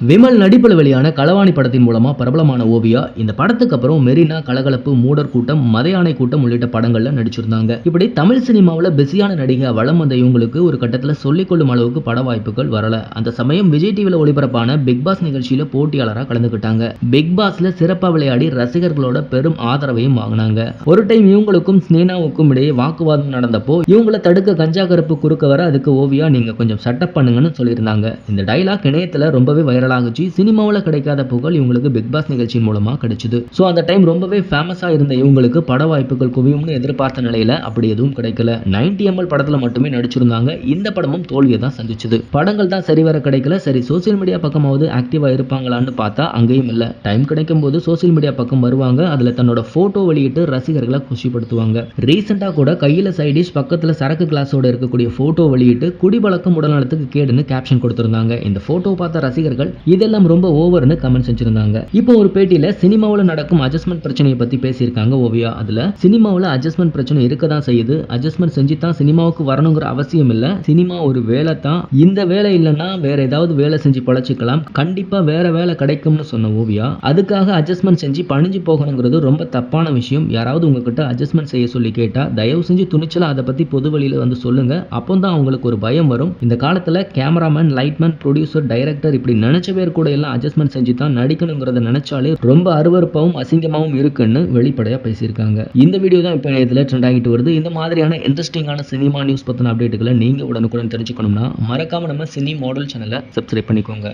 விமல் நடிப்பில் வெளியான களவாணி படத்தின் மூலமா பிரபலமான ஓவியா இந்த படத்துக்கு அப்புறம் மெரினா, கலகலப்பு, மூடர் கூட்டம், மதையானை கூட்டம் உள்ளிட்ட படங்கள்ல நடிச்சிருந்தாங்க. இப்படி தமிழ் சினிமாவில் பிஸியான நடிகை வலம் வந்த இவங்களுக்கு ஒரு கட்டத்தில் சொல்லிக்கொள்ளும் அளவுக்கு பட வாய்ப்புகள் வரல. அந்த சமயம் விஜய் டிவியில் ஒளிபரப்பான பிக் பாஸ் நிகழ்ச்சியில போட்டியாளராக கலந்துக்கிட்டாங்க. பிக் பாஸ்ல சிறப்பாக விளையாடி ரசிகர்களோட பெரும் ஆதரவையும் வாங்கினாங்க. ஒரு டைம் இவங்களுக்கும் ஸ்னேனாவுக்கும் இடையே வாக்குவாதம் நடந்தப்போ இவங்களை தடுக்க கஞ்சா கருப்பு குறுக்க வர அதுக்கு ஓவியா நீங்க கொஞ்சம் செட்டப் பண்ணுங்கன்னு சொல்லியிருந்தாங்க. இந்த டைலாக் இணையத்துல ரொம்பவே வைரல் ஆகுச்சு. சினிமாவில் கிடைக்காத புகழ் இவங்களுக்கு பிக் பாஸ் நிகழ்ச்சியின் மூலமா கிடைச்சது. சோ அந்த டைம் ரொம்பவே ஃபேமஸா இருந்த இவங்களுக்கு பட வாய்ப்புகள் குவியும்னு எதிர்பார்த்த நிலையில அப்படி எதுவும் கிடைக்கல. 90ml படத்துல மட்டுமே நடிச்சிருந்தாங்க. இந்த படமும் தோல்வியை தான் சந்திச்சது. படங்கள் தான் சரிவர கிடைக்கல. சரி சோசியல் மீடியா பக்கமாவது ஆக்டிவா இருப்பாங்களான்னு பார்த்தா அங்கேயும் இல்ல. டைம் கிடைக்கும் போது சோசியல் மீடியா பக்கம் வருவாங்க. அதுல தன்னோட போட்டோ வெளியிட்டு ரசிகர்களை குஷிப்படுத்துவாங்க. ரீசெண்டா கூட கையில சைடிஷ் பக்கத்துல சரக்கு கிளாஸோட இருக்கக்கூடிய போட்டோ வெளியிட்டு குடிபழக்கம் உடல்நலத்துக்கு கேடுன்னு கேப்ஷன் கொடுத்திருந்தாங்க. இந்த போட்டோ பார்த்த ரசிகர்கள் இதெல்லாம் ரொம்ப ஓவர்னு கமெண்ட் செஞ்சிருந்தாங்க. இப்போ ஒரு பேட்டியில சினிமாவில் நடக்கும் அட்ஜஸ்ட்மெண்ட் பிரச்சனையை பத்தி பேசியிருக்காங்க ஓவியா. அதுல சினிமாவில் அட்ஜஸ்ட்மெண்ட் பிரச்சனை இருக்க தான் செய்யுது. அட்ஜஸ்ட்மெண்ட் செஞ்சு தான் சினிமாவுக்கு வரணுங்கிற அவசியம் இல்ல. சினிமா ஒரு வேலை தான். இந்த வேலை இல்லைன்னா வேற ஏதாவது வேலை செஞ்சு பழச்சிக்கலாம். கண்டிப்பா வேற வேலை கிடைக்கும்னு சொன்ன ஓவியா, அதுக்காக அட்ஜஸ்ட்மெண்ட் செஞ்சு பணிஞ்சு போகணுங்கிறது ரொம்ப தப்பான விஷயம். யாராவது உங்ககிட்ட அட்ஜஸ்ட்மெண்ட் செய்ய சொல்லி கேட்டா தயவு செஞ்சு துணிச்சலா அதை பத்தி பொது வழியில வந்து சொல்லுங்க. அப்போ தான் அவங்களுக்கு ஒரு பயம் வரும். இந்த காலத்துல கேமராமேன், லைட்மேன், ப்ரொடியூசர், டைரக்டர் இப்படி நினைச்ச பேர் கூட எல்லாம் அட்ஜஸ்ட்மெண்ட் செஞ்சு தான் நடிக்கணுங்கிறத நினைச்சாலே ரொம்ப அருவருப்பாகவும் அசிங்கமாகவும் இருக்குன்னு வெளிப்படையா பேசியிருக்காங்க. இந்த வீடியோ தான் இப்போ இதில் ட்ரெண்ட் ஆகிட்டு வருது. இந்த மாதிரியான இன்ட்ரெஸ்டிங்கான சினிமா நியூஸ் பத்தின அப்டேட்டுகளை நீங்க உடனுக்குடன் தெரிஞ்சுக்கணும்னா மறக்காம நம்ம சினி மாடல் சேனலை சப்ஸ்கிரைப் பண்ணிக்கோங்க.